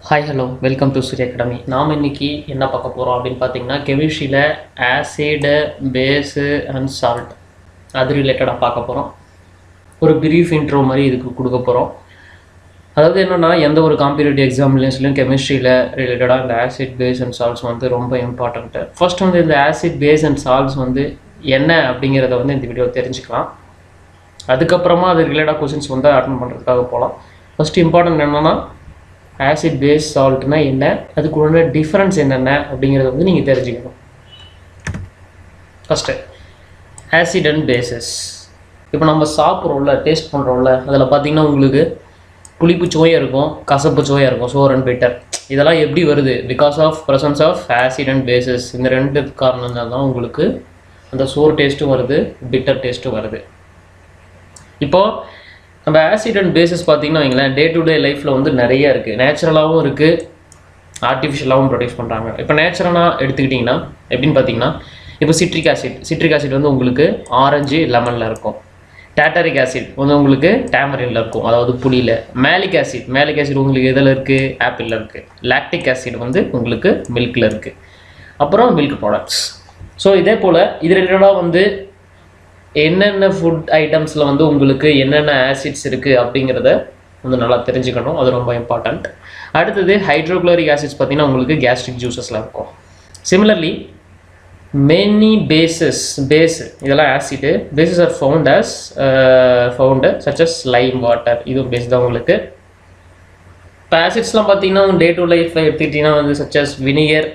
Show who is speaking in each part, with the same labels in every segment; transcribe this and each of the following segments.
Speaker 1: Hi hello welcome to Surya academy. நாம் இன்றைக்கி என்ன பார்க்க போகிறோம் அப்படின்னு பார்த்தீங்கன்னா, கெமிஸ்ட்ரியில் ஆசிடு, பேஸு அண்ட் சால்ட் அது ரிலேட்டடாக பார்க்க போகிறோம். ஒரு ப்ரீஃப் இன்ட்ரோ மாதிரி இதுக்கு கொடுக்க போகிறோம். அதாவது என்னென்னா, எந்த ஒரு காம்படிட்டிவ் எக்ஸாமினேஷன்லையும் கெமிஸ்ட்ரியில் ரிலேட்டடாக இந்த ஆசிட், பேஸ் அண்ட் சால்ட்ஸ் வந்து ரொம்ப இம்பார்ட்டண்ட்டு. ஃபர்ஸ்ட் வந்து இந்த ஆசிட், பேஸ் அண்ட் சால்ட்ஸ் வந்து என்ன அப்படிங்கிறத வந்து இந்த வீடியோ தெரிஞ்சுக்கலாம். அதுக்கப்புறமா அது ரிலேட்டடாக கொஷின்ஸ் வந்து அட்டன் பண்ணுறதுக்காக போகலாம். ஃபஸ்ட்டு இம்பார்ட்டன்ட் என்னென்னா, ஆசிட், பேஸ், சால்ட்னா என்ன, அதுக்குள்ள டிஃப்ரென்ஸ் என்னென்ன அப்படிங்கிறத வந்து நீங்கள் தெரிஞ்சுக்கணும். First acid and bases. இப்போ நம்ம சாப்பிட்றோம்ல, டேஸ்ட் பண்ணுறோம்ல, அதில் பார்த்தீங்கன்னா உங்களுக்கு புளிப்பு சுவையாக இருக்கும், கசப்பு சுவையாக இருக்கும், சோர் அண்ட் பிட்டர். இதெல்லாம் எப்படி வருது? Because of presence of acid and bases. இந்த ரெண்டு காரணங்கள் தான் உங்களுக்கு அந்த சோர் டேஸ்ட்டும் வருது, பிட்டர் டேஸ்ட்டும் வருது. இப்போது நம்ம ஆசிட் அண்ட் பேசஸ் பார்த்திங்கன்னா வைங்களேன், டே டு டே லைஃப்பில் வந்து நிறைய இருக்குது. நேச்சுரலாகவும் இருக்குது, ஆர்டிஃபிஷியலாகவும் ப்ரொடியூஸ் பண்ணுறாங்க. இப்போ நேச்சுரலாக எடுத்துக்கிட்டிங்கன்னா எப்படின்னு பார்த்தீங்கன்னா, இப்போ சிட்ரிக் ஆசிட் வந்து உங்களுக்கு ஆரஞ்சு லெமனில் இருக்கும். டாட்டரிக் ஆசிட் வந்து உங்களுக்கு டேமரினில் இருக்கும், அதாவது புளியில். மேலிக் ஆசிட் உங்களுக்கு எதில் இருக்குது? ஆப்பிளில் இருக்குது. லாக்டிக் ஆசிட் வந்து உங்களுக்கு மில்கில் இருக்குது. அப்புறம் மில்க் ப்ராடக்ட்ஸ். ஸோ இதே போல் இது ரிலேட்டடாக வந்து என்னென்ன ஃபுட் ஐட்டம்ஸில் வந்து உங்களுக்கு என்னென்ன ஆசிட்ஸ் இருக்குது அப்படிங்கிறத வந்து நல்லா தெரிஞ்சுக்கணும். அது ரொம்ப இம்பார்ட்டண்ட். அடுத்தது ஹைட்ரோக்ளோரிக் ஆசிட்ஸ் பார்த்திங்கன்னா உங்களுக்கு கேஸ்ட்ரிக் ஜூஸஸில் இருக்கும். சிமிலர்லி மெனி பேஸ் இதெல்லாம் acid. Bases are found such as lime water. இதுவும் பேஸ் தான் உங்களுக்கு. இப்போ ஆசிட்ஸ்லாம் பார்த்தீங்கன்னா டே டு லைஃப்பில் எடுத்துக்கிட்டிங்கன்னா வந்து such as vinegar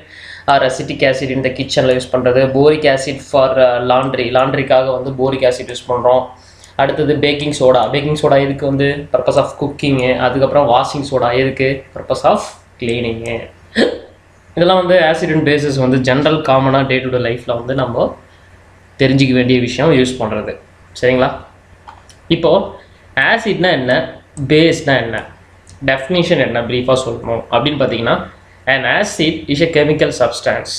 Speaker 1: or acetic acid இந்த கிச்சனில் யூஸ் பண்ணுறது. போரிக் ஆசிட் ஃபார் லாண்ட்ரிக்காக வந்து போரிக் ஆசிட் யூஸ் பண்ணுறோம். அடுத்தது பேக்கிங் சோடா இதுக்கு வந்து பர்பஸ் ஆஃப் குக்கிங்கு. அதுக்கப்புறம் வாஷிங் சோடா எதுக்கு? Purpose of cleaning. இதெல்லாம் வந்து ஆசிட் அண்ட் பேசஸ் வந்து ஜென்ரல் காமனாக டே டு டே லைஃப்பில் வந்து நம்ம தெரிஞ்சிக்க வேண்டிய விஷயம் யூஸ் பண்ணுறது. சரிங்களா? இப்போது ஆசிட்னா என்ன, பேஸ்னா என்ன, டெஃபினிஷன் என்ன ப்ரீஃபாக சொல்லணும் அப்படின்னு பார்த்தீங்கன்னா, an acid is a chemical substance.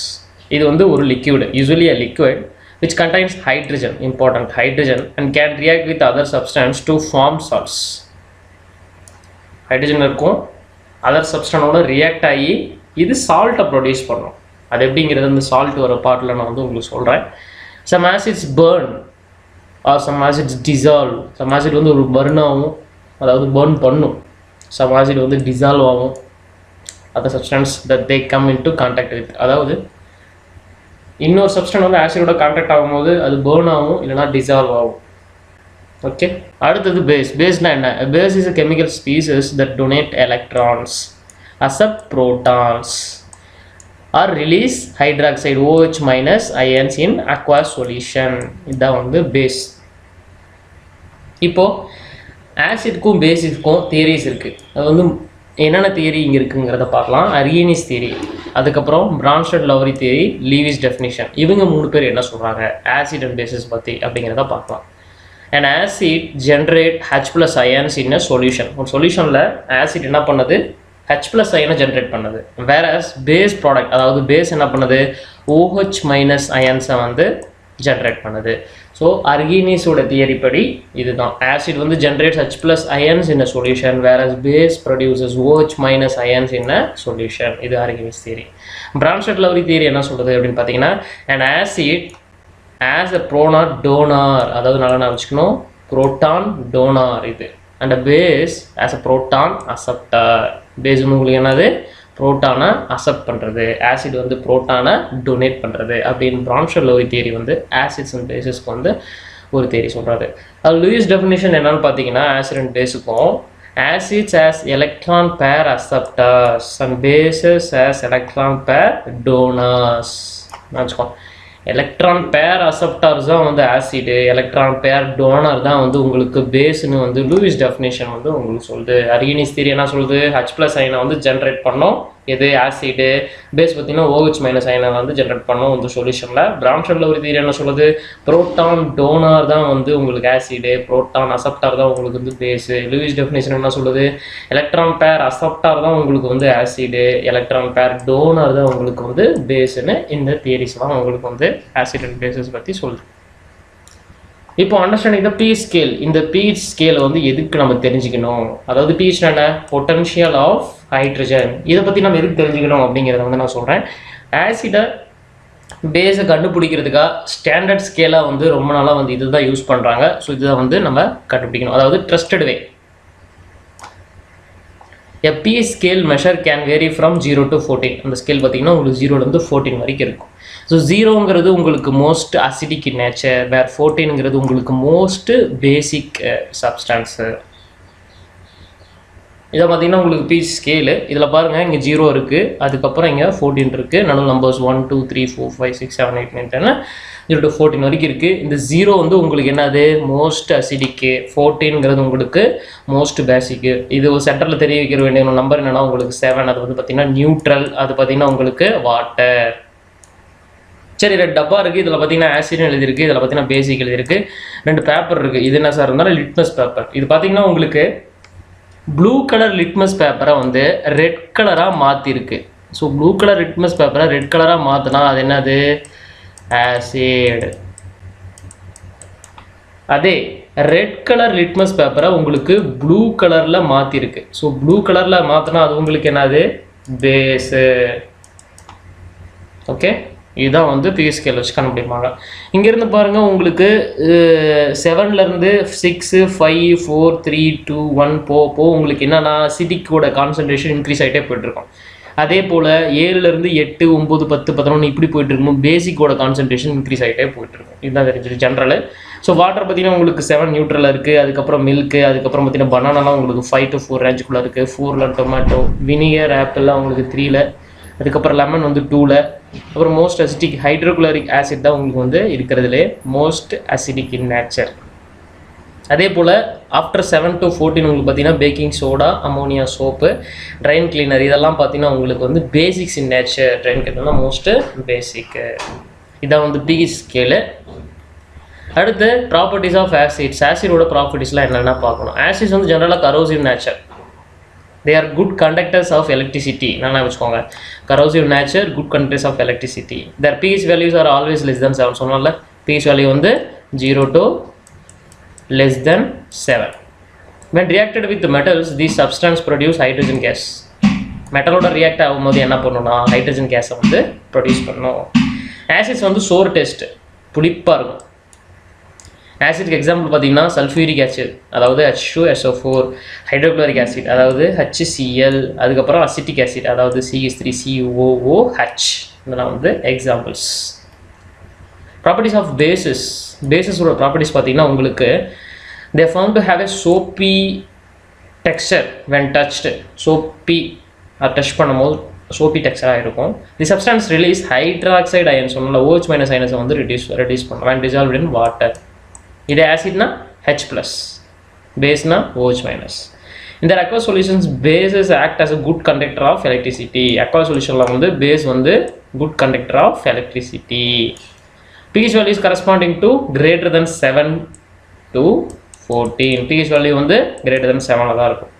Speaker 1: இது வந்து ஒரு liquid, usually a liquid which contains hydrogen, important hydrogen, and can react with other substance to form salts. Hydrogen இருக்கும், அதர் சப்ஸ்டனோட ரியாக்ட் ஆகி இது சால்ட்டை ப்ரொடியூஸ் பண்ணும். அது எப்படிங்கிறது அந்த சால்ட் வர பார்ட்டில் நான் வந்து உங்களுக்கு சொல்கிறேன். Some acids burn or some acids dissolve. Some acid வந்து ஒரு பர்ன் ஆகும், அதாவது பர்ன் பண்ணும். சம் ஆசிட் வந்து டிசால்வ் ஆகும், other substance that they come into contact with. அதாவது இன்னொரு சப்ஸ்டன்ஸ் வந்து ஆசிடோட கான்டாக்ட் ஆகும்போது அது பேர்ன் ஆகும், இல்லைனா டிசால்வ் ஆகும். ஓகே. அடுத்தது பேஸ்னா என்ன? Base is a chemical species that donate electrons, accept protons or release hydroxide OH minus ions in aqueous solution. இதுதான் வந்து பேஸ். இப்போது ஆசிட்க்கும் பேஸுக்கும் தியரிஸ் இருக்குது. அது வந்து என்னென்ன தியரி இங்கே இருக்குங்கிறத பார்க்கலாம். அர்கீனிஸ் தியரி, அதுக்கப்புறம் Brønsted Lowry theory, Lewis definition. இவங்க 3 பேர் என்ன சொல்கிறாங்க ஆசிட் அண்ட் பேசஸ் பற்றி அப்படிங்கிறத பார்க்கலாம். And acid generate H+ ions in a solution. ஒரு சொல்யூஷனில் ஆசிட் என்ன பண்ணுது? H+ அயனை ஜென்ரேட் பண்ணுது. வேறஸ் பேஸ் ப்ராடக்ட், அதாவது பேஸ் என்ன பண்ணுது? OH மைனஸ் அயன்ஸை வந்து ஜென்ரேட் பண்ணுது. ஸோ அர்கீனிஸோட தியரி படி இதுதான். ஆசிட் வந்து generates H+ ions in a solution, whereas base produces OH minus ions in a solution. இது Arrhenius theory. Bronsted Lowry theory என்ன சொல்கிறது அப்படின்னு பார்த்தீங்கன்னா, and acid as a proton donor, அதாவது நல்லா நான் வச்சுக்கணும், புரோட்டான் டோனார் இது. And base as a proton acceptor. Base உங்களுக்கு என்னது? புரோட்டானை அக்செப்ட் பண்ணுறது. ஆசிட் வந்து புரோட்டானை டொனேட் பண்ணுறது அப்படின்னு பிரான்ஸ்டட் லவரி தியரி வந்து ஆசிட்ஸ் அண்ட் பேஸஸ்க்கு வந்து ஒரு தியரி சொல்கிறாரு. அது லூயிஸ் டெஃபினிஷன் என்னன்னு பார்த்தீங்கன்னா, ஆசிட் அண்ட் பேஸுக்கும் acids as electron pair acceptors and bases as electron pair donors. வச்சுக்கோ, எலக்ட்ரான் பேர் அக்செப்டர்ஸ் தான் வந்து ஆசிடு, எலக்ட்ரான் பேர் டோனர் தான் வந்து உங்களுக்கு பேஸ்னு வந்து லூயிஸ் டெஃபினேஷன் வந்து உங்களுக்கு சொல்லுது. அர்கீனிஸ் தியரி என்ன சொல்லுது? H+ அயனை வந்து ஜென்ரேட் பண்ணோம், எது ஆசிடு. பேஸ் பார்த்தீங்கன்னா OH மைனஸ் அயனை வந்து ஜென்ரேட் பண்ணோம் இந்த சொல்யூஷனில். பிரான்ஸ்டட் லவரி தியரி என்ன சொல்லுது? புரோட்டான் டோனார் தான் வந்து உங்களுக்கு ஆசிடு, புரோட்டான் அக்செப்டார் தான் உங்களுக்கு வந்து பேஸு. லூயிஸ் டெஃபினேஷன் என்ன சொல்லுது? எலக்ட்ரான் பேர் அக்செப்டார் தான் உங்களுக்கு வந்து ஆசிடு, எலக்ட்ரான் பேர் டோனார் தான் உங்களுக்கு வந்து பேஸுன்னு இந்த தியரிஸ்லாம் உங்களுக்கு வந்து ஆசிட் அண்ட் பேசஸ் பற்றி சொல்லுது. இப்போ அண்டர்ஸ்டாண்டிங் த pH ஸ்கேல். இந்த pH ஸ்கேலை வந்து எதுக்கு நம்ம தெரிஞ்சுக்கணும், அதாவது pH என்ன, பொட்டன்ஷியல் ஆஃப் ஹைட்ரஜன். இதை பற்றி நம்ம எதுக்கு தெரிஞ்சுக்கணும் அப்படிங்கிறத வந்து நான் சொல்கிறேன். ஆசிடை பேஸை கண்டுபிடிக்கிறதுக்காக ஸ்டாண்டர்ட் ஸ்கேலாக வந்து ரொம்ப நாளாக வந்து இதுதான் யூஸ் பண்ணுறாங்க. ஸோ இதுதான் வந்து நம்ம கண்டுபிடிக்கணும், அதாவது trusted way. A pH scale measure can vary from 0 to 14. அந்த ஸ்கேல் பார்த்தீங்கன்னா உங்களுக்கு 0லேருந்து 14 வரைக்கும் இருக்கும். ஸோ 0ங்கிறது உங்களுக்கு மோஸ்ட் அசிடிக் இன் நேச்சர், வேர் 14ங்கிறது உங்களுக்கு மோஸ்ட் பேசிக் சப்ஸ்டான்ஸு. இதை பார்த்தீங்கன்னா உங்களுக்கு pH ஸ்கேலு. இதில் பாருங்கள், இங்கே 0 இருக்குது, அதுக்கப்புறம் இங்கே 14 இருக்குது, நடுவில் நம்பர்ஸ் 1 2 3 4 5 6 7 8 9 10 0 to 14 வரைக்கும் இருக்குது. இந்த 0 வந்து உங்களுக்கு என்னது, மோஸ்ட் அசிடிக்கு. 14ங்கிறது உங்களுக்கு மோஸ்ட் பேசிக்கு. இது ஒரு சென்டரில் தெரிய வைக்க வேண்டிய ஒரு நம்பர் என்னென்னா உங்களுக்கு 7. அது வந்து பார்த்தீங்கன்னா நியூட்ரல். அது பார்த்தீங்கன்னா உங்களுக்கு வாட்டர். சரி, 2 டப்பா இருக்குது. இதில் பார்த்தீங்கன்னா ஆசிட்னு எழுதியிருக்கு, இதில் பார்த்தீங்கன்னா பேசிக் எழுதியிருக்கு. 2 பேப்பர் இருக்குது. இது என்ன சார் இருந்தாலும் லிட்மஸ் பேப்பர். இது பார்த்தீங்கன்னா உங்களுக்கு ப்ளூ கலர் லிட்மஸ் பேப்பரை வந்து ரெட் கலராக மாற்றிருக்கு. ஸோ ப்ளூ கலர் லிட்மஸ் பேப்பரை ரெட் கலராக மாற்றினா அது என்னது, ஆசிட். அதே ரெட் கலர் லிட்மஸ் பேப்பரை உங்களுக்கு ப்ளூ கலரில் மாற்றிருக்கு. ஸோ ப்ளூ கலரில் மாற்றினா அது உங்களுக்கு என்னது, பேஸு. ஓகே, இதுதான் வந்து pH ஸ்கேல் வச்சு கண்டுபிடிப்பாங்க. இங்கேருந்து பாருங்கள், உங்களுக்கு 7லேருந்து 6 5 4 3 2 1 போ உங்களுக்கு என்னென்னா அசிடிக்கோட கான்சன்ட்ரேஷன் இன்க்ரீஸ் ஆகிட்டே போய்ட்டுருக்கும். அதே போல் 7லேருந்து 8 9 10 11 இப்படி போயிட்டு இருக்கும், பேசிக்கோட கான்சன்ட்ரேஷன் இன்க்ரீஸ் ஆகிட்டே போயிட்டுருக்கும். இதுதான் தெரிஞ்சது ஜென்ரல். ஸோ வாட்டர் பார்த்தீங்கன்னா உங்களுக்கு 7 நியூட்ரலில் இருக்குது, அதுக்கப்புறம் மில்க்கு, அதுக்கப்புறம் பார்த்தீங்கன்னா பனானாலாம் உங்களுக்கு 5 to 4 ரேஞ்சுக்குள்ளே இருக்குது, 4ல் டொமேட்டோ, வினிகர் ஆப்பிள்லாம் உங்களுக்கு 3ல், அதுக்கப்புறம் லெமன் வந்து 2ல், அப்புறம் மோஸ்ட் அசிடிக் ஹைட்ரோகுளோரிக் ஆசிட் தான் உங்களுக்கு வந்து இருக்கிறதுலே மோஸ்ட் அசிடிக் இன் நேச்சர். அதே போல் ஆஃப்டர் 7 to 14 உங்களுக்கு பார்த்தீங்கன்னா baking soda, ammonia soap, drain cleaner, இதெல்லாம் பார்த்தீங்கன்னா உங்களுக்கு வந்து basics in nature. Drain cleaner most basic. இதான் வந்து pH ஸ்கேலு. அடுத்து ப்ராப்பர்ட்டிஸ் ஆஃப் ஆசிட்ஸ். ஆசிடோட ப்ராப்பர்ட்டிஸ்லாம் என்னென்னா பார்க்கணும். ஆசிட்ஸ் வந்து ஜென்ரலாக corrosive nature. They are good conductors of electricity. நான் வச்சுக்கோங்க, corrosive nature, good conductors of electricity. Their pH values are always less than 7. சொன்னால pH value வந்து 0 to less than 7. When reacted with the metals, these substance produce hydrogen gas. மெட்டலோட react ஆகும்போது என்ன பண்ணணும்னா hydrogen கேஸை வந்து ப்ரொடியூஸ் பண்ணணும். Acids வந்து சோர் டேஸ்ட், புளிப்பாக இருக்கும். ஆசிட்க்கு எக்ஸாம்பிள் பார்த்தீங்கன்னா சல்ஃபியூரிக் ஆசிட், அதாவது H2SO4, ஹைட்ரோக்ளோரிக் ஆசிட், அதாவது HCl, அதுக்கப்புறம் அசிட்டிக் ஆசிட், அதாவது CH3COOH. இதெல்லாம் வந்து எக்ஸாம்பிள்ஸ். Properties of bases. பேசஸோட ப்ராப்பர்ட்டிஸ் பார்த்தீங்கன்னா உங்களுக்கு they are found to have a soapy texture when touched. soapy touch பண்ணும்போது சோப்பி டெக்ஸ்சராக இருக்கும். தி சப்ஸ்டான்ஸ் ரிலீஸ் ஹைட்ராக்சைடு அயன்ஸ், சொன்னால OH- அயன்ஸை வந்து ரிடியூஸ் பண்ணும் when dissolved in water. இது ஆசிட்னா H+, பேஸ்னா OH-. இந்த aqueous solutions bases act as a good conductor of electricity. aqueous solutionல வந்து base வந்து good conductor of electricity. pH value is corresponding to greater than 7 to 14. pH value வந்து greater than 7ல தான் இருக்கும்.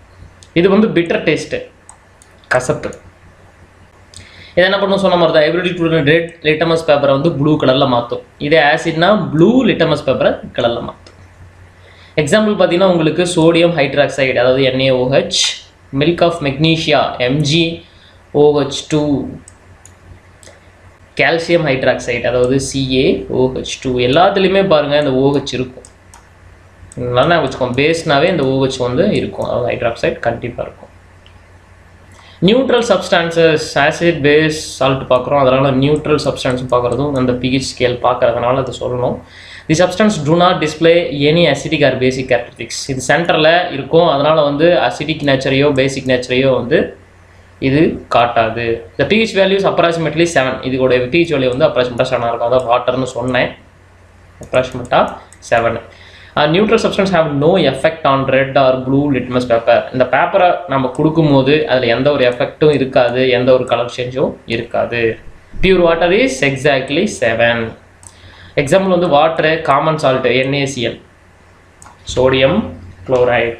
Speaker 1: இது வந்து bitter taste, கசப்பு. இது என்ன பண்ணும் சொன்ன மாதிரி தான், எவ்ரிடி டு ரெட் லிட்டமஸ் பேப்பரை வந்து ப்ளூ கலரில் மாற்றும். இதே ஆசிட்னா ப்ளூ லிட்டமஸ் பேப்பரை கலரில் மாற்றும். எக்ஸாம்பிள் பார்த்தீங்கன்னா உங்களுக்கு சோடியம் ஹைட்ராக்சைடு, அதாவது NaOH, milk of magnesia MgOH2, calcium hydroxide, அதாவது CaOH2. எல்லாத்துலேயுமே பாருங்கள் இந்த OH இருக்கும். நல்லா வச்சுக்கோங்க, பேஸ்னாவே இந்த OH வந்து இருக்கும், அதாவது ஹைட்ராக்சைடு கண்டிப்பாக இருக்கும். Neutral substances, acid base salt பார்க்குறோம், அதனால் நியூட்ரல் சப்ஸ்டான்ஸ் பார்க்குறதும் அந்த pH ஸ்கேல் பார்க்குறதுனால அதை சொல்லணும். தி substance do not display any acidic or basic characteristics. இது சென்டரில் இருக்கும், அதனால் வந்து அசிடிக் நேச்சரையோ பேசிக் நேச்சரையோ வந்து இது காட்டாது. இந்த pH வேல்யூஸ் அப்ராக்சிமேட்லி 7. இதோட pH வேல்யூ வந்து அப்ராக்சிமேட்டாக 7 இருக்கும். அதான் வாட்டர்னு சொன்னேன், அப்ராக்சிமேட்டாக 7. Neutral substance have no effect on red or blue litmus paper. இந்த பேப்பரை நம்ம கொடுக்கும்போது அதில் எந்த ஒரு எஃபெக்டும் இருக்காது, எந்த ஒரு கலர் சேஞ்சும் இருக்காது. Pure water is exactly 7. Example வந்து water, common salt NaCl, sodium chloride,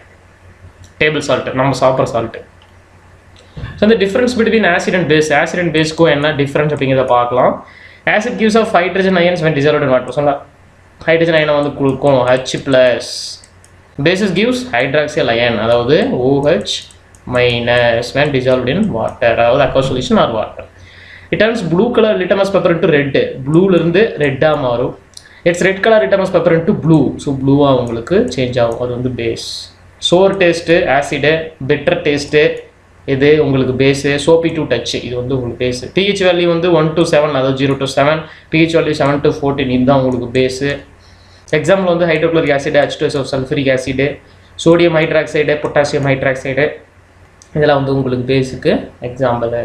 Speaker 1: table salt, நம்ம சாப்பிட்ற சால்ட்டு. ஸோ இந்த difference between acid and base, acid and பேஸ்க்கும் என்ன டிஃப்ரென்ஸ் அப்படிங்கிறத பார்க்கலாம். Acid gives off hydrogen ions when dissolved in water. சொன்னால் hydrogen அயனை வந்து கொடுக்கும் H+. Bases gives hydroxyl ion, அதாவது OH- when dissolved in water, அதாவது aqueous solution or water. It turns blue color litmus paper into red. ப்ளூல இருந்து ரெட்டா மாறும். It's red colour litmus paper into blue. So ப்ளூவா உங்களுக்கு சேஞ்ச் ஆகும். அது வந்து base. Sour taste, acid, bitter taste, இது உங்களுக்கு பேஸு. சோப்பி டு டச், இது வந்து உங்களுக்கு பேஸு. pH வேல்யூ வந்து 1 to 7, அதாவது 0 to 7. pH வேல்யூ 7 to 14, இதுதான் உங்களுக்கு பேஸு. எக்ஸாம்பிள் வந்து hydrochloric acid, H2SO sulphuric acid, sodium hydroxide, potassium hydroxide, இதெல்லாம் வந்து உங்களுக்கு பேஸுக்கு எக்ஸாம்பிள்.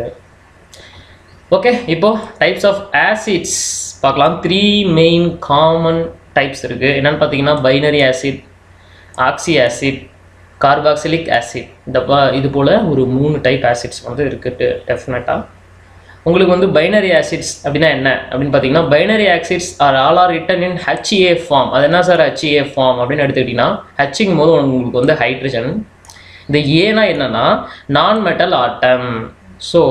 Speaker 1: ஓகே, இப்போ டைப்ஸ் ஆஃப் ஆசிட்ஸ் பார்க்கலாம். 3 மெயின் காமன் டைப்ஸ் இருக்குது. என்னென்னு பார்த்தீங்கன்னா பைனரி ஆசிட், ஆக்சி ஆசிட், கார்பாக்சிலிக் ஆசிட். இது போல் ஒரு 3 டைப் ஆசிட்ஸ் வந்து இருக்குது. டெஃபினட்டாக உங்களுக்கு வந்து பைனரி ஆசிட்ஸ் அப்படின்னா என்ன அப்படின்னு பார்த்தீங்கன்னா, binary acids are written in HA form. அது என்ன சார் HA ஃபார்ம் அப்படின்னு எடுத்துக்கிட்டிங்கன்னா, ஹச்சுங்கும் போது உங்களுக்கு வந்து ஹைட்ரஜன். இந்த ஏனா என்னன்னா non metal atom. So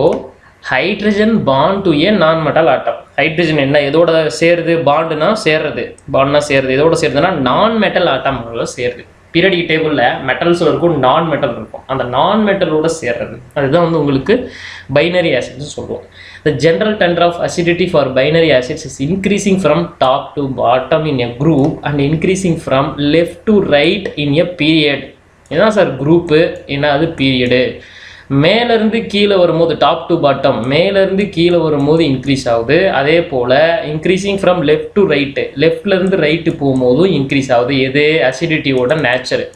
Speaker 1: hydrogen bond to a non metal atom. Hydrogen என்ன எதோட சேருது? பாண்டுனா சேர்றது, பாண்ட்னா சேருது. எதோட சேருதுன்னா நான் மெட்டல் ஆட்டமோட சேருது. பீரியடிக் டேபிளில் மெட்டல்ஸில் இருக்கும், நான் மெட்டல் இருக்கும். அந்த நான் மெட்டலோட சேர்றது, அதுதான் வந்து உங்களுக்கு பைனரி ஆசிட்ஸ் சொல்லுவோம். The general tender of acidity for binary acids is increasing from top to bottom in a group and increasing from left to right in a period. என்ன சார் குரூப்பு, என்ன அது பீரியடு? மேலேருந்து கீழே வரும்போது top to bottom, மேலேருந்து கீழே வரும்போது increase ஆகுது. அதே போல் increasing from left to right, லெஃப்ட்லேருந்து ரைட்டு போகும்போதும் இன்க்ரீஸ் ஆகுது. எது? அசிடிட்டியோட நேச்சரு.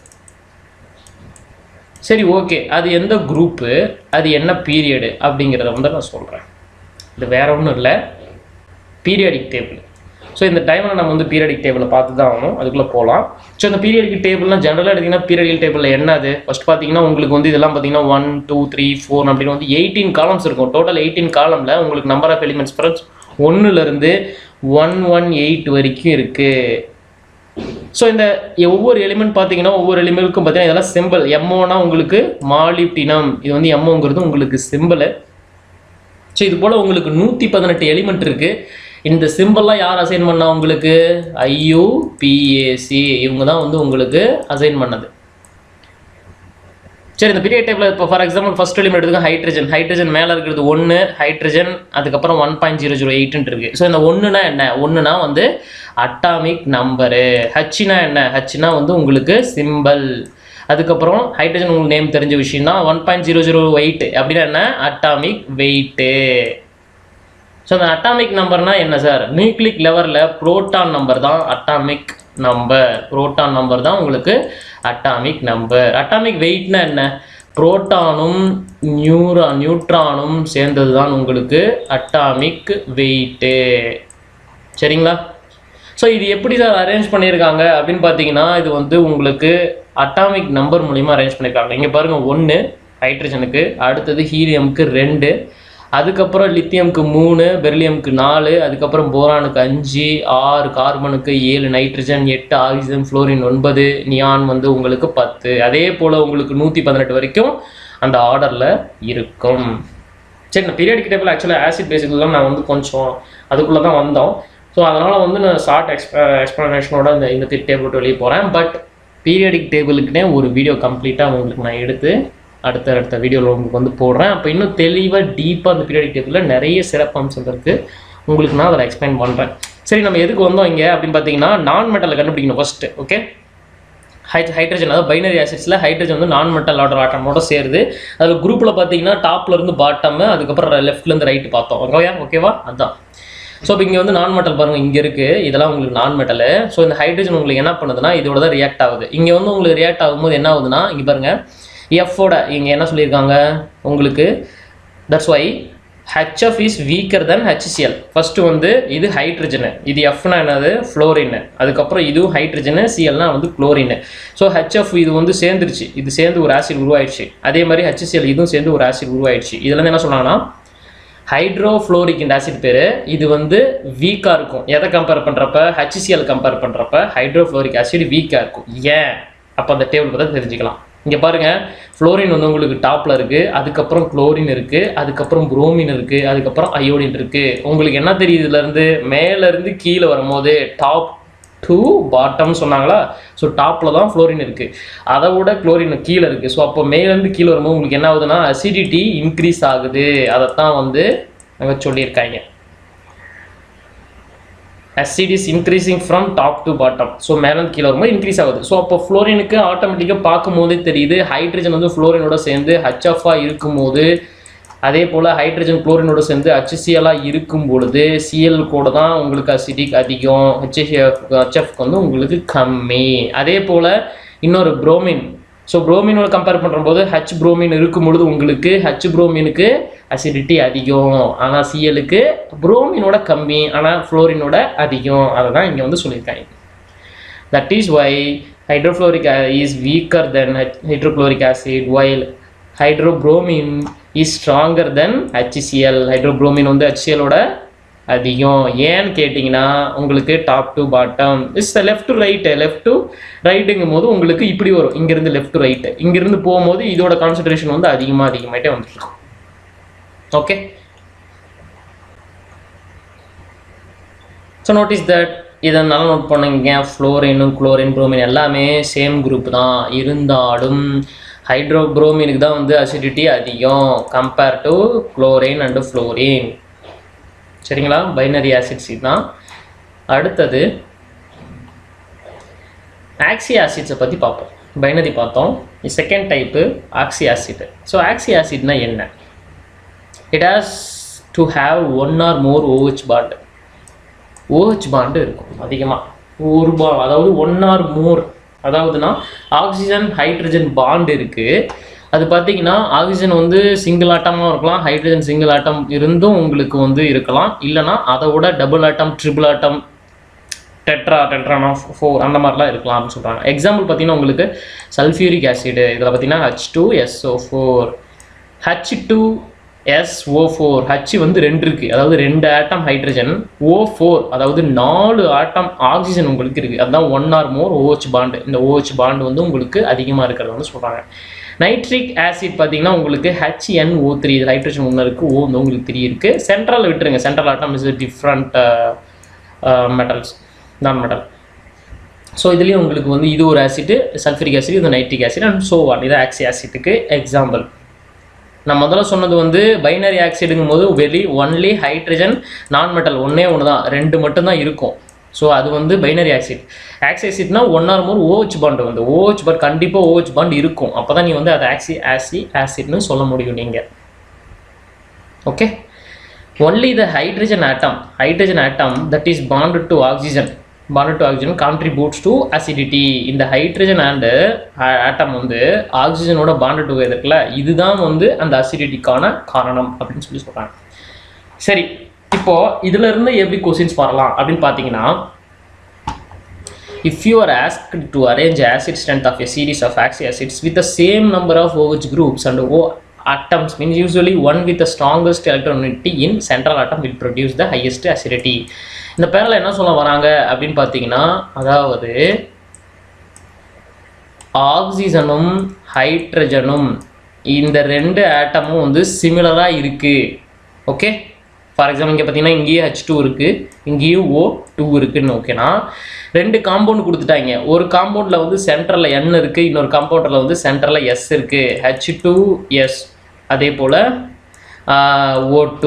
Speaker 1: சரி, ஓகே, அது எந்த குரூப்பு, அது என்ன பீரியடு அப்படிங்கிறத வந்து நான் சொல்கிறேன். இது வேறு ஒன்றும் இல்லை, பீரியாடிக் டேபிள். ஸோ இந்த டைமில் நம்ம வந்து பீரியடிக் டேபிளை பார்த்து தான் ஆகணும், அதுக்குள்ளே போகலாம். ஸோ இந்த பீரியடிக் டேபிள்னால் ஜென்ரலாக எடுத்திங்கன்னா பீரியடிக் டேபிளில் என்னது? ஃபஸ்ட் பார்த்தீங்கன்னா உங்களுக்கு வந்து இதெல்லாம் பார்த்தீங்கன்னா 1 2 3 4 அப்படின்னு வந்து 18 காலம்ஸ் இருக்கும். டோட்டல் 18 காலமில் உங்களுக்கு நம்பர் ஆஃப் எலிமெண்ட்ஸ் ஃப்ரெண்ட்ஸ் 1லேருந்து 118 வரைக்கும் இருக்குது. ஸோ இந்த ஒவ்வொரு எலிமெண்ட் பார்த்தீங்கன்னா ஒவ்வொரு எலிமெண்ட்டுக்கும் பார்த்தீங்கன்னா இதெல்லாம் சிம்பிள். எம்ஓனா உங்களுக்கு மாலிப்டினம், இது வந்து எம்ஓங்கிறது உங்களுக்கு சிம்பிள். ஸோ இது போல் உங்களுக்கு 118 எலிமெண்ட் இருக்குது. இந்த சிம்பிள்லாம் யார் அசைன் பண்ணா? உங்களுக்கு IUPAC, இவங்க தான் வந்து உங்களுக்கு அசைன் பண்ணது. சரி, இந்த பீரியட் டேபிள் இப்போ ஃபார் எக்ஸாம்பிள் ஃபர்ஸ்ட் எலிமெண்ட் எடுத்துக்க ஹைட்ரஜன். ஹைட்ரஜன் மேலே இருக்கிறது 1 ஹைட்ரஜன், அதுக்கப்புறம் 1.008 இருக்குது. ஸோ இந்த 1னா என்ன? 1னா வந்து அட்டாமிக் நம்பரு. ஹச்னா என்ன? ஹச்னா வந்து உங்களுக்கு சிம்பிள். அதுக்கப்புறம் ஹைட்ரஜன் உங்களுக்கு நேம் தெரிஞ்ச விஷயம் தான். 1.008 அப்படின்னா என்ன? Atomic weight. ஸோ அந்த அட்டாமிக் நம்பர்னா என்ன சார்? நியூக்ளிக் லெவலில் புரோட்டான் நம்பர் தான் அட்டாமிக் நம்பர். புரோட்டான் நம்பர் தான் உங்களுக்கு அட்டாமிக் நம்பர். அட்டாமிக் வெயிட்னா என்ன? புரோட்டானும் நியூட்ரானும் சேர்ந்தது தான் உங்களுக்கு அட்டாமிக் வெயிட்டு. சரிங்களா? ஸோ இது எப்படி சார் அரேஞ்ச் பண்ணியிருக்காங்க அப்படின்னு பார்த்தீங்கன்னா, இது வந்து உங்களுக்கு அட்டாமிக் நம்பர் மூலிமா அரேஞ்ச் பண்ணியிருக்காங்க. இங்கே பாருங்கள், 1 ஹைட்ரஜனுக்கு, அடுத்தது ஹீலியமுக்கு 2, அதுக்கப்புறம் லித்தியமுக்கு 3, பெரிலியமுக்கு 4, அதுக்கப்புறம் போரானுக்கு 5, 6 கார்பனுக்கு 7, நைட்ரஜன் 8, ஆக்சிஜன் ஃப்ளோரின் 9, நியான் வந்து உங்களுக்கு 10. அதே போல் உங்களுக்கு 118 வரைக்கும் அந்த ஆர்டரில் இருக்கும். சரி, நான் பீரியடிக் டேபிள் ஆக்சுவலாக ஆசிட் பேசிக்கெலாம் நான் வந்து கொஞ்சம் அதுக்குள்ளே தான் வந்தோம். ஸோ அதனால் வந்து நான் ஷார்ட் எக்ஸ்ப்ளனேஷனோட இந்த டேபிள் வெளியே போகிறேன். பட் பீரியடிக் டேபிளுக்குனே ஒரு வீடியோ கம்ப்ளீட்டாக உங்களுக்கு நான் எடுத்து அடுத்த வீடியோவில் உங்களுக்கு வந்து போடுறேன். அப்போ இன்னும் தெளிவாக டீப்பாக அந்த பீரியடிக் டேபிளில் நிறைய சிறப்பம்சம் இருக்குது, உங்களுக்கு நான் அதை எக்ஸ்பிளைன் பண்ணுறேன். சரி, நம்ம எதுக்கு வந்தோம் இங்கே அப்படின்னு பார்த்தீங்கன்னா, நான் மெட்டலை கண்டுபிடிக்கணும் ஃபஸ்ட்டு. ஓகே, ஹைட்ரஜன், அதாவது பைனரி ஆசிட்ஸில் ஹைட்ரஜன் வந்து நான் மெட்டல் ஆர்டர் ஆட்டமோட சேருது. அதில் குரூப்பில் பார்த்தீங்கன்னா டாப்லேருந்து பாட்டம், அதுக்கப்புறம் லெஃப்ட்லேருந்து ரைட்டு பார்த்தோம். ஓகேவா? அதுதான். ஸோ இப்போ இங்கே வந்து நான் மெட்டல் பாருங்கள், இங்கே இருக்குது, இதெல்லாம் உங்களுக்கு நான் மெட்டலு. ஸோ இந்த ஹைட்ரஜன் உங்களுக்கு என்ன பண்ணுதுன்னா இதோட தான் ரியாக்ட் ஆகுது. இங்கே வந்து உங்களுக்கு ரியாக்ட் ஆகும்போது என்ன ஆகுதுன்னா, இங்கே பாருங்கள், எஃபோட இங்கே என்ன சொல்லியிருக்காங்க உங்களுக்கு, that's why HF is weaker than HCl. First வந்து இது ஹைட்ரஜனு, இது எஃப்னா என்னது? ஃப்ளோரின்னு. அதுக்கப்புறம் இதுவும் ஹைட்ரஜனு, சிஎல்னா வந்து குளோரின்னு. ஸோ HF இது வந்து சேர்ந்துருச்சு, இது சேர்ந்து ஒரு ஆசிட் உருவாயிடுச்சு. அதே மாதிரி HCl இதுவும் சேர்ந்து ஒரு ஆசிட் உருவாயிடுச்சு. இதுலேருந்து என்ன சொன்னாங்கன்னா ஹைட்ரோஃப்ளோரிக் இந்த ஆசிட் பேர். இது வந்து வீக்காக இருக்கும். எதை கம்பேர் பண்ணுறப்ப? HCl கம்பேர் பண்ணுறப்ப ஹைட்ரோஃப்ளோரிக் ஆசிட் வீக்காக இருக்கும். ஏன்? அப்போ அந்த டேபிள் பார்த்தா தெரிஞ்சுக்கலாம். இங்கே பாருங்கள், ஃப்ளோரின் வந்து உங்களுக்கு டாப்பில் இருக்குது, அதுக்கப்புறம் குளோரின் இருக்குது, அதுக்கப்புறம் புரோமின் இருக்குது, அதுக்கப்புறம் அயோடின் இருக்குது. உங்களுக்கு என்ன தெரியுது? இதுலேருந்து மேலேருந்து கீழே வரும்போது டாப் டு பாட்டம் சொன்னாங்களா. ஸோ டாப்பில் தான் ஃப்ளோரின் இருக்குது, அதை விட குளோரின் கீழே இருக்குது. ஸோ அப்போ மேலேருந்து கீழே வரும்போது உங்களுக்கு என்ன ஆகுதுன்னா அசிடிட்டி இன்க்ரீஸ் ஆகுது. அதைத்தான் வந்து அங்கே சொல்லியிருக்காங்க. acid is increasing from top to bottom. So மேலேருந்து கீழே வரும்போது இன்க்ரீஸ் ஆகுது. ஸோ அப்போ ஃப்ளோரினுக்கு ஆட்டோமேட்டிக்காக பார்க்கும்போதே தெரியுது ஹைட்ரஜன் வந்து ஃப்ளோரினோட சேர்ந்து ஹச்எஃப்ஆக இருக்கும்போது, அதே போல் ஹைட்ரஜன் குளோரினோட சேர்ந்து HCl-ஆக இருக்கும் பொழுது சிஎல் கூட தான் உங்களுக்கு அசிடிக் அதிகம், ஹச்எஃப்க்கு வந்து உங்களுக்கு கம்மி. அதே போல் இன்னொரு புரோமின். ஸோ புரோமினோட கம்பேர் பண்ணும்போது ஹச் புரோமின் இருக்கும் பொழுது உங்களுக்கு ஹச் புரோமினுக்கு அசிடிட்டி அதிகம், ஆனால் சிஎலுக்கு புரோமினோட கம்மி, ஆனால் ஃப்ளோரினோட அதிகம். அதை தான் இங்கே வந்து சொல்லியிருக்காங்க. That is why hydrofluoric is weaker than hydrochloric acid while hydrobromic is stronger than HCl. Hydrobromic வந்து HCl-ஓட அதிகம். ஏன்னு கேட்டிங்கன்னா உங்களுக்கு top to bottom is left to right. Left to ரைட்டுங்கும் போது உங்களுக்கு இப்படி வரும், இங்கேருந்து லெஃப்ட் டு ரைட்டு. இங்கேருந்து போகும்போது இதோட கான்சன்ட்ரேஷன் வந்து அதிகமாகிட்டே வந்துருக்கும். ஓகே, ஸோ நோட்டீஸ் தட் இதை நல்லா நோட் பண்ணுங்க. ஃப்ளோரினும் குளோரின் புரோமின் எல்லாமே சேம் குரூப் தான், இருந்தாலும் ஹைட்ரோப்ரோமினுக்கு தான் வந்து அசிடிட்டி அதிகம் compare to chlorine and fluorine. சரிங்களா, பைனரி ஆசிட்ஸ் தான். அடுத்தது ஆக்சி ஆசிட்ஸை பற்றி பார்ப்போம். பைனரி பார்த்தோம், second type oxy acid. So oxy ஆசிட்னா என்ன? It has to have one or more OH bond. OH bond இருக்கும் அதிகமாக, ஒரு அதாவது ஒன் ஆர் மோர், அதாவதுனா ஆக்சிஜன் ஹைட்ரஜன் பாண்ட் இருக்குது. அது பார்த்தீங்கன்னா ஆக்சிஜன் வந்து சிங்கிள் ஆட்டமாக இருக்கலாம், ஹைட்ரஜன் சிங்கிள் ஆட்டம் இருந்தும் உங்களுக்கு வந்து இருக்கலாம், இல்லைனா அதை விட டபுள் ஆட்டம், ட்ரிபிள் ஆட்டம், டெட்ரானா 4 அந்த மாதிரிலாம் இருக்கலாம் அப்படின்னு சொல்கிறாங்க. எக்ஸாம்பிள் பார்த்தீங்கன்னா உங்களுக்கு சல்ஃபியூரிக் ஆசிடு, இதில் பார்த்தீங்கன்னா H2SO4, H2SO4, H வந்து 2 இருக்குது, அதாவது 2 ஆட்டம் ஹைட்ரஜன், O4 அதாவது 4 ஆட்டம் ஆக்சிஜன் உங்களுக்கு இருக்குது. அதுதான் one or more OH bond. இந்த OH பாண்டு வந்து உங்களுக்கு அதிகமாக இருக்கிறது வந்து சொல்கிறாங்க. நைட்ரிக் ஆசிட் பார்த்தீங்கன்னா உங்களுக்கு HNO3, இது ஹைட்ரஜன் 1 இருக்குது, O வந்து உங்களுக்கு 3 இருக்குது. சென்ட்ரல் விட்டுருங்க, central atom is different metals, nonmetal. So இதுலேயும் உங்களுக்கு வந்து இது ஒரு ஆசிட் சல்ஃபரிக் ஆசிட், இது nitric acid and so on. இது ஆக்சி ஆசிட்டுக்கு எக்ஸாம்பிள். நான் முதல்ல சொன்னது வந்து பைனரி ஆக்சைடுங்கும் போது ஒன்லி ஹைட்ரஜன் நான் மெட்டல் ஒன்றே ஒன்று தான், 2 மட்டும்தான் இருக்கும். ஸோ அது வந்து binary oxide. Oxy ஆசிட்னா one or more OH bond வந்து OH பாண்ட் கண்டிப்பாக OH பாண்ட் இருக்கும். அப்போ தான் நீ வந்து அது ஆசிட்னு சொல்ல முடியும் நீங்கள். Okay, only the hydrogen atom that is bonded to oxygen contributes to acidity. இந்த ஹைட்ரஜன் அண்டு ஆட்டம் வந்து ஆக்சிஜனோட பாண்ட் டுகெதர் இருக்குல்ல, இதுதான் வந்து அந்த அசிடிட்டிக்கான காரணம் அப்படின்னு சொல்லி சொல்கிறாங்க. சரி, இப்போது இதிலிருந்து எப்படி கொஸ்டின்ஸ் வரலாம் அப்படின்னு பார்த்தீங்கன்னா, if you are asked to arrange acid strength of a series of oxy acids with the same number of OH groups and O atoms, means usually one with the strongest electronegativity in central atom will produce the highest acidity. இந்த பேரில் என்ன சொல்ல வராங்க அப்படின்னு பார்த்தீங்கன்னா, அதாவது ஆக்சிஜனும் ஹைட்ரஜனும் இந்த 2 ஆட்டமும் வந்து சிமிலராக இருக்குது. ஓகே, ஃபார் எக்ஸாம்பிள் இங்கே பார்த்தீங்கன்னா இங்கேயும் H2 இருக்குது, இங்கேயும் O2 இருக்குதுன்னு. ஓகேனா 2 காம்பவுண்ட் கொடுத்துட்டாங்க. ஒரு காம்பவுண்டில் வந்து சென்டரில் N இருக்குது, இன்னொரு காம்பவுண்டில் வந்து சென்டரில் S இருக்குது, H2S. அதே போல் O2,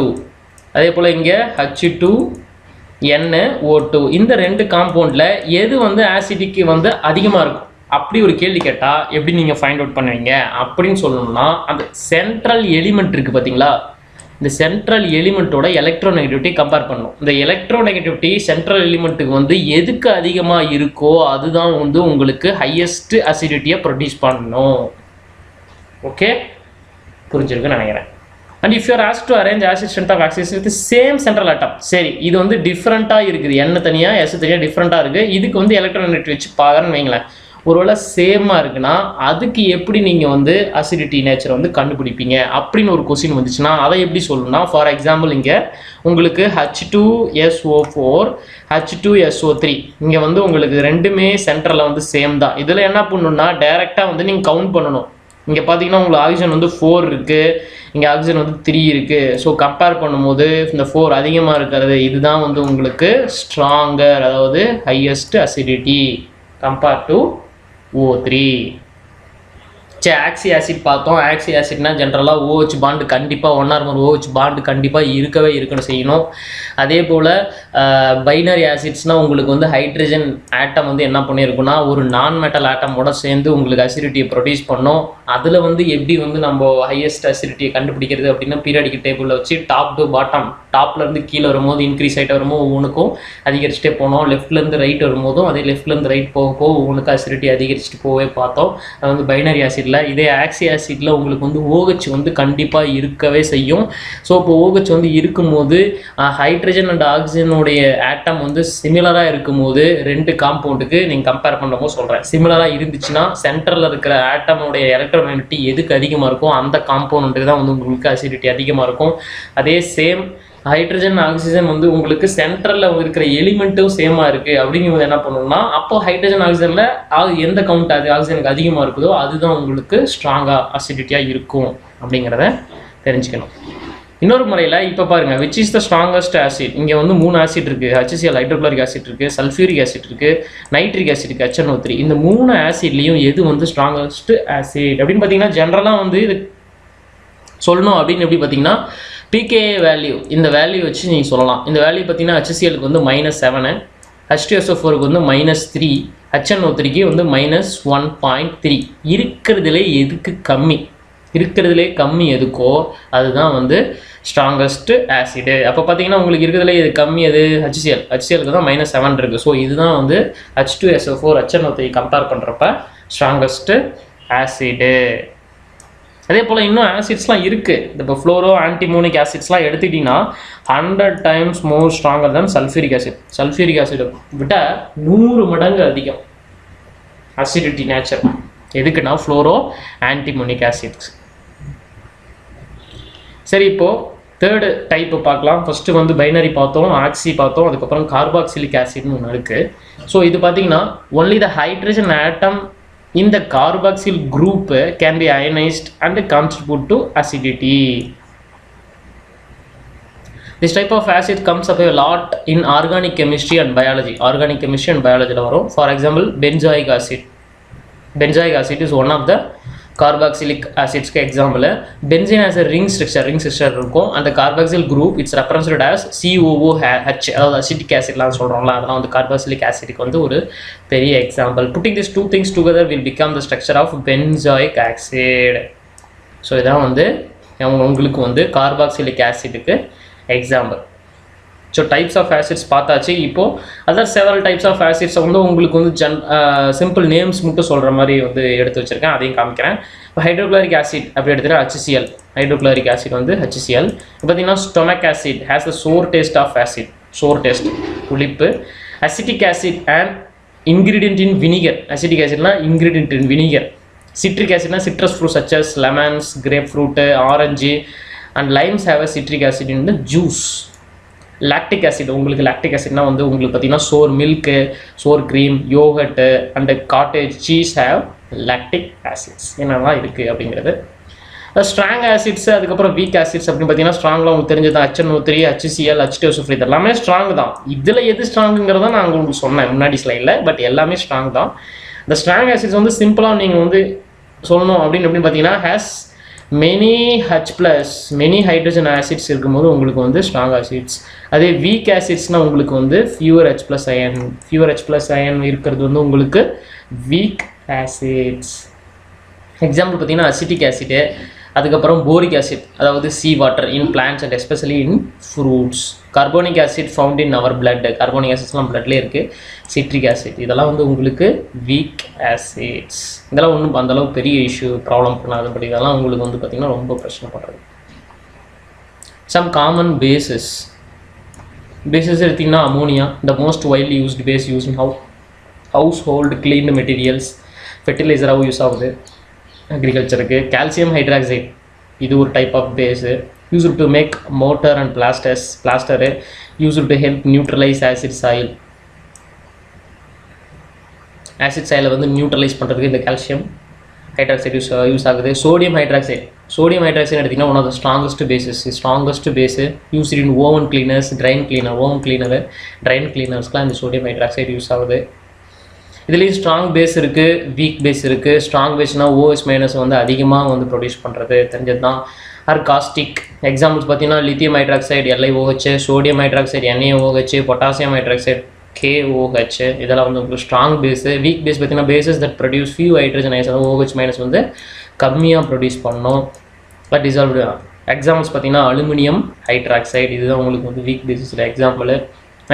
Speaker 1: அதே போல் இங்கே H2NO2. இந்த 2 காம்பவுண்டில் எது வந்து ஆசிடிக்கு வந்து அதிகமாக இருக்கும் அப்படி ஒரு கேள்வி கேட்டால் எப்படி நீங்கள் ஃபைண்ட் அவுட் பண்ணுவீங்க அப்படின்னு சொல்லணும்னா, அந்த சென்ட்ரல் எலிமெண்ட் இருக்குது பார்த்தீங்களா, இந்த சென்ட்ரல் எலிமெண்ட்டோட எலக்ட்ரோநெகட்டிவிட்டி கம்பேர் பண்ணணும். இந்த எலக்ட்ரோநெகட்டிவிட்டி சென்ட்ரல் எலிமெண்ட்டுக்கு வந்து எதுக்கு அதிகமாக இருக்கோ அதுதான் வந்து உங்களுக்கு ஹையஸ்ட் அசிடிட்டியை ப்ரொடியூஸ் பண்ணணும். ஓகே, புரிஞ்சிருக்குன்னு நினைக்கிறேன். And if you're ask to arrange acid strength of oxys with same central atom, சரி இது வந்து டிஃப்ரெண்ட்டாக இருக்குது, N தனியாக S தனியாக டிஃப்ரெண்ட்டாக இருக்குது, இதுக்கு வந்து எலக்ட்ரோநெகட்டிவிட்டி வச்சு பாருன்னு வைங்களேன். ஒருவேளை சேமாக இருக்குன்னா அதுக்கு எப்படி நீங்கள் வந்து அசிடிட்டி நேச்சரை வந்து கண்டுபிடிப்பீங்க அப்படின்னு ஒரு கொஸ்டின் வந்துச்சுன்னா அதை எப்படி சொல்லணும்னா, ஃபார் எக்ஸாம்பிள் இங்கே உங்களுக்கு H2SO4 H2SO3 இங்கே வந்து உங்களுக்கு 2மே சென்டரில் வந்து சேம் தான். இதில் என்ன பண்ணணும்னா டைரெக்டாக வந்து நீங்கள் கவுண்ட் பண்ணணும். இங்கே பார்த்தீங்கன்னா உங்களுக்கு ஆக்சிஜன் வந்து 4 இருக்குது, இங்கே ஆக்சிஜன் வந்து 3 இருக்குது. ஸோ கம்பேர் பண்ணும்போது இந்த 4 அதிகமாக இருக்கிறது இதுதான் வந்து உங்களுக்கு ஸ்ட்ராங்கர், அதாவது highest acidity compare to O3. சரி, ஆக்சி ஆசிட் பார்த்தோம். ஆக்சி ஆசிட்னா ஜென்ரலாக OH பாண்டு கண்டிப்பாக 1 ஆர் மோர் OH பாண்டு கண்டிப்பாக இருக்கணும் செய்யணும். அதே போல் பைனரி ஆசிட்ஸ்னால் உங்களுக்கு வந்து ஹைட்ரஜன் ஆட்டம் வந்து என்ன பண்ணியிருக்குன்னா ஒரு நான் மெட்டல் ஆட்டமோட சேர்ந்து உங்களுக்கு அசிடிட்டியை ப்ரொடியூஸ் பண்ணோம். அதில் வந்து எப்படி வந்து நம்ம ஹையஸ்ட் அசிடிட்டியை கண்டுபிடிக்கிறது அப்படின்னா பீரியாடிக் டேபிளில் வச்சு டாப் டு பாட்டம், டாப்லேருந்து கீழே வரும்போது இன்க்ரீஸ் ஆகிட்டு வரும்போது ஒவ்வொன்றுக்கும் அதிகரிச்சுட்டே போனோம். லெஃப்ட்லேருந்து ரைட் வரும்போதும் அதே லெஃப்ட்லேருந்து ரைட் போக ஒவ்வொன்றுக்கு அசிடிட்டி அதிகரிச்சுட்டு போவே பார்த்தோம். அது வந்து பைனரி ஆசிட். இதே ஆக்சி ஆசிட்ல உங்களுக்கு வந்து OH வந்து கண்டிப்பாக இருக்கவே செய்யும். ஸோ இப்போ OH வந்து இருக்கும்போது ஹைட்ரஜன் அண்ட் ஆக்சிஜனுடைய ஆட்டம் வந்து சிமிலராக இருக்கும்போது 2 காம்பவுண்டுக்கு நீங்கள் கம்பேர் பண்ணும்போது சொல்கிறேன், சிமிலராக இருந்துச்சுன்னா சென்டரில் இருக்கிற ஆட்டமுடைய எலக்ட்ரோநெகட்டிவிட்டி எதுக்கு அதிகமாக இருக்கும் அந்த காம்பவுண்டுக்கு தான் வந்து உங்களுக்கு அசிடிட்டி அதிகமாக இருக்கும். அதே சேம் ஹைட்ரஜன் ஆக்சிஜன் வந்து உங்களுக்கு சென்டரில் இருக்கிற எலிமெண்ட்டும் சேமாக இருக்குது அப்படிங்கிறது என்ன பண்ணணும்னா அப்போ ஹைட்ரஜன் ஆக்சிஜனில் எந்த கவுண்ட் ஆக்சிஜனுக்கு அதிகமாக இருக்குதோ அதுதான் உங்களுக்கு ஸ்ட்ராங்காக அசிடிட்டியாக இருக்கும் அப்படிங்கிறத தெரிஞ்சுக்கணும். இன்னொரு முறையில் இப்போ பாருங்கள், which is the strongest acid. இங்கே வந்து 3 ஆசிட் இருக்குது. HCl ஹைட்ரோக்ளோரிக் ஆசிட் இருக்குது, சல்ஃபியூரிக் ஆசிட் இருக்குது, நைட்ரிக் ஆசிட் இருக்குது, HNO3. இந்த 3 ஆசிட்லேயும் எது வந்து ஸ்ட்ராங்கஸ்ட் ஆசிட் அப்படின்னு பார்த்தீங்கன்னா ஜென்ரலாக வந்து இது சொல்லணும் அப்படின்னு எப்படி பார்த்தீங்கன்னா pKa வேல்யூ, இந்த வேல்யூ வச்சு நீங்கள் சொல்லலாம். இந்த வேல்யூ பார்த்தீங்கன்னா HClக்கு வந்து -7, H2SO4க்கு வந்து -3, HNO3க்கு வந்து -1.3. இருக்கிறதுலே எதுக்கு கம்மி, இருக்கிறதுலே கம்மி எதுக்கோ அதுதான் வந்து ஸ்ட்ராங்கஸ்ட் ஆசிடு. அப்போ பார்த்தீங்கன்னா உங்களுக்கு இருக்கிறதுல இது கம்மி எது HClக்கு தான் -7 இருக்குது. ஸோ இதுதான் வந்து H2SO4 HNO3 கம்பேர் பண்ணுறப்ப ஸ்ட்ராங்கஸ்ட் ஆசிடு. அதே போல் இன்னும் ஆசிட்ஸ்லாம் இருக்குது. இப்போ ஃப்ளோரோ ஆன்டிமோனிக் ஆசிட்ஸ்லாம் எடுத்துக்கிட்டிங்கன்னா 100 times மோர் ஸ்ட்ராங்கர் தான் சல்ஃபியூரிக் ஆசிட். சல்ஃபியூரிக் ஆசிடை விட 100 மடங்கு அதிகம் அசிடிட்டி நேச்சர். எதுக்குன்னா ஃப்ளோரோ ஆன்டிமோனிக் ஆசிட்ஸ். சரி, இப்போது தேர்டு டைப்பு பார்க்கலாம். ஃபஸ்ட்டு வந்து பைனரி பார்த்தோம், ஆக்சி பார்த்தோம், அதுக்கப்புறம் கார்பாக்சிலிக் ஆசிட்னு ஒன்று இருக்குது. ஸோ இது பார்த்தீங்கன்னா only the hydrogen atom in the carboxyl group can be ionized and contribute to acidity. This type of acid comes up a lot in organic chemistry and biology. Organic chemistry and biology la varum. For example, benzoic acid. Benzoic acid is one of the carboxylic acids ku example. Benzene has a ring structure irukum, and the carboxyl group it's represented as COOH, அதாவது acidic acid la சொல்றோம்ல, அதெல்லாம் வந்து carboxylic acid க்கு வந்து ஒரு பெரிய example. Putting these two things together will become the structure of benzoic acid. So இதான் வந்து உங்களுக்கு வந்து carboxylic acidக்கு example. So types of acids பார்த்தாச்சு. இப்போது அதர் செவரல் டைப்ஸ் ஆஃப் ஆசிட்ஸை வந்து உங்களுக்கு வந்து சிம்பிள் நேம்ஸ் மட்டும் சொல்கிற மாதிரி வந்து எடுத்து வச்சுருக்கேன், அதையும் காமிக்கிறேன். இப்போ ஹைட்ரோக்ளோரிக் ஆசிட் அப்படி எடுத்துகிட்டா HCl. ஹைட்ரோக்ளோரிக் ஆசிட் வந்து HCl. இப்போ பார்த்தீங்கன்னா stomach acid has the sour taste of acid. Sour taste, புளிப்பு. Acetic acid and ingredient in vinegar. Acetic ஆசிட்னா இன்கிரீடியன்ட் இன் வினிகர். சிட்ரிக் ஆசிட்னா citrus fruit such as lemons, grapefruit, orange and limes have a citric acid in the juice. Lactic acid, உங்களுக்கு lactic ஆசிட்னா வந்து உங்களுக்கு பார்த்தீங்கன்னா sour milk, sour cream, yoghurt and cottage cheese have lactic acids. என்னெல்லாம் இருக்குது அப்படிங்கிறது. Strong acids அதுக்கப்புறம் week acids அப்படின்னு பார்த்தீங்கன்னா ஸ்ட்ராங்கில் உங்களுக்கு தெரிஞ்சதான் HNO3, HCl, H2SO4 இது எல்லாமே ஸ்ட்ராங் தான். இதில் எது ஸ்ட்ராங்குங்கிறத நான் உங்களுக்கு சொன்னேன் முன்னாடி ஸ்லைடில், பட் எல்லாமே ஸ்ட்ராங் தான். இந்த ஸ்ட்ராங் ஆசிட்ஸ் வந்து சிம்பிளாக நீங்கள் வந்து சொல்லணும் அப்படின்னு பார்த்தீங்கன்னா has many many hydrogen acids இருக்கும்போது உங்களுக்கு வந்து ஸ்ட்ராங் ஆசிட்ஸ். அதே வீக் ஆசிட்ஸ்னால் உங்களுக்கு வந்து ஃபியூவர் H+ அயன் இருக்கிறது வந்து உங்களுக்கு வீக் ஆசிட்ஸ். எக்ஸாம்பிள் பார்த்தீங்கன்னா அசிட்டிக் ஆசிடு, அதுக்கப்புறம் போரிக் ஆசிட் அதாவது sea water in plants and especially in fruits. Carbonic acid found in our blood. Carbonic ஆசிட்ஸ்லாம் பிளட்லேயே இருக்குது. சிட்ரிக் ஆசிட் இதெல்லாம் வந்து உங்களுக்கு வீக் ஆசிட்ஸ். இதெல்லாம் ஒன்றும் அந்தளவுக்கு பெரிய இஷ்யூ ப்ராப்ளம் பண்ணாது, பட் இதெல்லாம் உங்களுக்கு வந்து பார்த்திங்கன்னா ரொம்ப பிரச்சனை பண்ணுறது. சம் காமன் பேசஸ் எடுத்திங்கன்னா ammonia the most widely used base use in household cleaned materials, ஃபெர்டிலைசராகவும் யூஸ் ஆகுது அக்ரிகல்ச்சருக்கு. கால்சியம் ஹைட்ராக்சைட் இது ஒரு type of base used to make mortar and plaster used to help neutralise acid soil. Acid சாயிலை வந்து neutralise பண்ணுறதுக்கு இந்த calcium hydroxide use ஆகுது. சோடியம் ஹைட்ராக்சைடு எடுத்திங்கன்னா one of the strongest base used in oven cleaners, drain கிளீனர்ஸ்லாம் இந்த sodium hydroxide use ஆகுது. இதுலேயும் ஸ்ட்ராங் பேஸ் இருக்குது, வீக் பேஸ் இருக்குது. ஸ்ட்ராங் பேஸ்னால் OH- வந்து அதிகமாக வந்து ப்ரொடியூஸ் பண்ணுறது தெரிஞ்சது தான். காஸ்டிக் எக்ஸாம்பிள்ஸ் பார்த்தீங்கன்னா lithium hydroxide LiOH, sodium hydroxide NaOH, potassium hydroxide KOH. இதெல்லாம் வந்து உங்களுக்கு ஸ்ட்ராங் பேஸு. வீக் பேஸ் பார்த்தீங்கன்னா bases that produce few hydrogen ions, OH- வந்து கம்மியாக ப்ரொடியூஸ் பண்ணணும், பட் டிசால்வ்டு. எக்ஸாம்பிள்ஸ் பார்த்தீங்கன்னா அலுமினியம் ஹைட்ராக்சைடு, இதுதான் உங்களுக்கு வந்து வீக் பேஸஸில் எக்ஸாம்பிள்.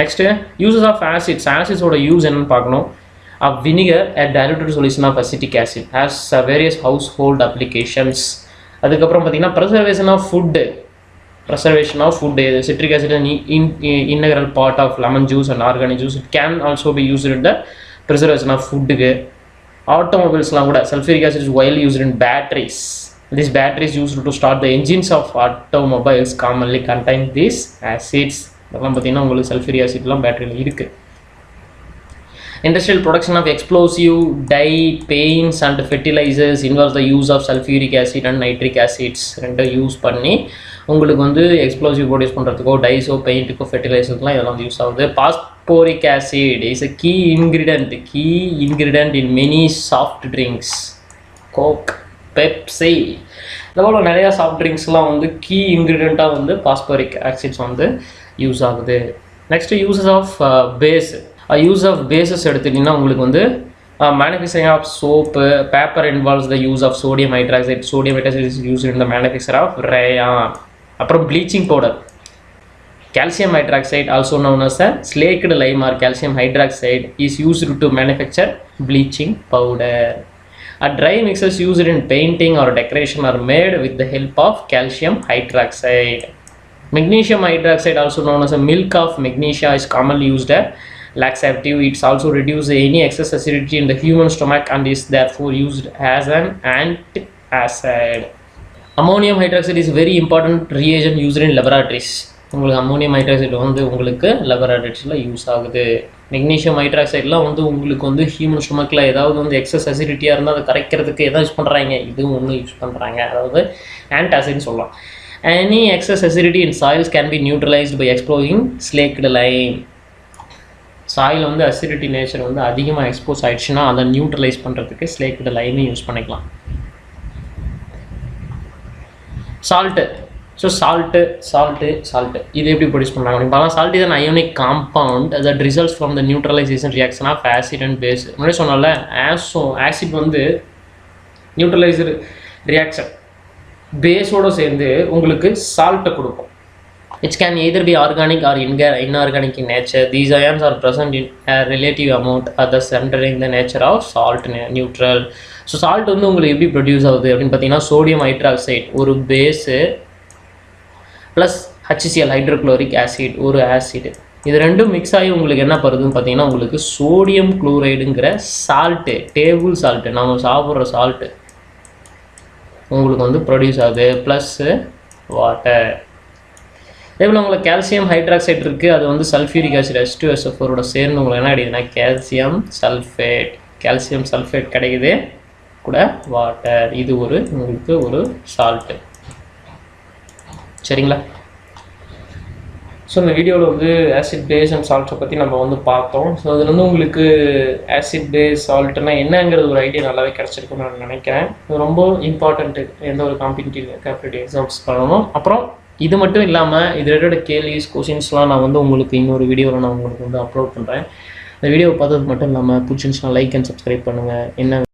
Speaker 1: நெக்ஸ்ட்டு யூசஸ் ஆஃப் ஆசிட்ஸோட யூஸ் என்னன்னு பார்க்கணும். Vinegar a diluted solution of acetic acid has various household applications. அதுக்கப்புறம் பார்த்தீங்கன்னா preservation of food. citric acid is an integral part of lemon juice and organic juice. It can also be used in the preservation of food. Automobilesலாம் கூட sulfuric acid is widely used in batteries. These batteries used to start the engines of automobiles commonly contain these acids. அதெல்லாம் பார்த்தீங்கன்னா உங்களுக்கு sulfuric acidலாம் பேட்டரியில் இருக்குது. Industrial production of explosive, dye, paints and fertilizers involves the use of sulfuric acid and nitric acids. ரெண்டு use பண்ணி உங்களுக்கு வந்து explosive produce பண்ணுறதுக்கோ, டைஸோ, பெயிண்ட்டுக்கோ, ஃபெர்டிலைசர்ஸ்லாம் இதெல்லாம் வந்து யூஸ் ஆகுது. Phosphoric acid is a key ingredient in many soft drinks. Coke, Pepsi, இந்த போல் நிறையா சாஃப்ட் ட்ரிங்க்ஸ்லாம் வந்து கீ இன்க்ரீடியண்ட்டாக வந்து பாஸ்போரிக் ஆசிட்ஸ் வந்து யூஸ் ஆகுது. Next uses of use of bases எடுத்துட்டிங்கன்னா உங்களுக்கு வந்து manufacturing of soap, paper involves the use of sodium hydroxide. Sodium hydroxide is use in the manufacture of rayon. அப்புறம் bleaching powder, calcium hydroxide also known as a slaked lime or calcium hydroxide is used to manufacture bleaching powder. A dry mixes used in painting or decoration are made with the help of calcium hydroxide. Magnesium hydroxide also known as a milk of magnesia is commonly used as laxative. It's also reduces any excess acidity in the human stomach and is therefore used as an antacid. Ammonium hydroxide is a very important reagent used in laboratories. உங்களுக்கு ammonium hydroxide வந்து உங்களுக்கு லெபரேட்டரிஸில் use ஆகுது. Magnesium ஹைட்ராக்சைட்லாம் வந்து உங்களுக்கு வந்து human ஸ்டொமக்கில் ஏதாவது வந்து excess அசிடிட்டியாக இருந்தால் அதை கரைக்கிறதுக்கு எதாவது யூஸ் பண்ணுறாங்க, இதுவும் ஒன்று யூஸ் பண்ணுறாங்க, அதாவது ஆன்டாசிட்னு சொல்லலாம். Any excess acidity in soils can be neutralized by exploring slaked lime. Soil வந்து அசிடிட்டி நேச்சர் வந்து அதிகமாக எக்ஸ்போஸ் ஆகிடுச்சுன்னா அதை நியூட்ரலைஸ் பண்ணுறதுக்கு ஸ்லேக்டு லைமே யூஸ் பண்ணிக்கலாம். சால்ட்டு இது எப்படி ப்ரொடியூஸ் பண்ணுறாங்க அப்படின்னு பார்த்தா, salt is an ionic compound that results from the neutralization reaction of acid and base. முன்னாடி சொன்னால ஆசிட் வந்து நியூட்ரலைசர் ரியாக்ஷன் பேஸோடு சேர்ந்து உங்களுக்கு சால்ட்டை கொடுக்கும். Which can either be organic or inorganic in nature. These ions are present in a relative amount, thus rendering the nature of salt neutral. So salt வந்து உங்களுக்கு எப்படி produce ஆகுது அப்படின்னு பார்த்தீங்கன்னா, சோடியம் ஹைட்ராக்சைடு ஒரு base plus HCl hydrochloric acid ஒரு acid, இது ரெண்டும் மிக்ஸ் ஆகி உங்களுக்கு என்ன பண்ணுறதுன்னு பார்த்தீங்கன்னா, உங்களுக்கு சோடியம் குளோரைடுங்கிற சால்ட்டு, டேபிள் சால்ட்டு, நம்ம சாப்பிட்ற சால்ட்டு உங்களுக்கு வந்து ப்ரொடியூஸ் ஆகுது, ப்ளஸ்ஸு வாட்டர். அதேபோல் உங்களுக்கு கால்சியம் ஹைட்ராக்சைடு இருக்குது, அது வந்து சல்ஃபியூரிக் ஆசிட் H2SO4 சேர்ந்து உங்களுக்கு என்ன கிடைக்குதுன்னா கால்சியம் சல்ஃபேட் கிடைக்குது கூட வாட்டர். இது உங்களுக்கு ஒரு சால்ட்டு. சரிங்களா? ஸோ இந்த வீடியோவில் வந்து ஆசிட் பேஸ் அண்ட் சால்ட்டை பற்றி நம்ம வந்து பார்த்தோம். ஸோ அதில் வந்து உங்களுக்கு ஆசிட் பேஸ் சால்ட்டுனா என்னங்கிறது ஒரு ஐடியா நல்லாவே கிடச்சிருக்குன்னு நான் நினைக்கிறேன். இது ரொம்ப இம்பார்ட்டண்ட்டு எந்த ஒரு காம்படிட்டிவ் எக்ஸாம்ஸ் பண்ணணும். அப்புறம் இது மட்டும் இல்லாமல் இது ரிலேட்டட் கேள்விஸ் கொஷின்ஸ்லாம் நான் வந்து உங்களுக்கு இன்னொரு வீடியோவில் நான் உங்களுக்கு வந்து அப்லோட் பண்ணுறேன். இந்த வீடியோவை பார்த்தது மட்டும் இல்லாமல் பிடிச்சிருந்துச்சுன்னா லைக் அண்ட் சப்ஸ்கிரைப் பண்ணுங்கள். என்ன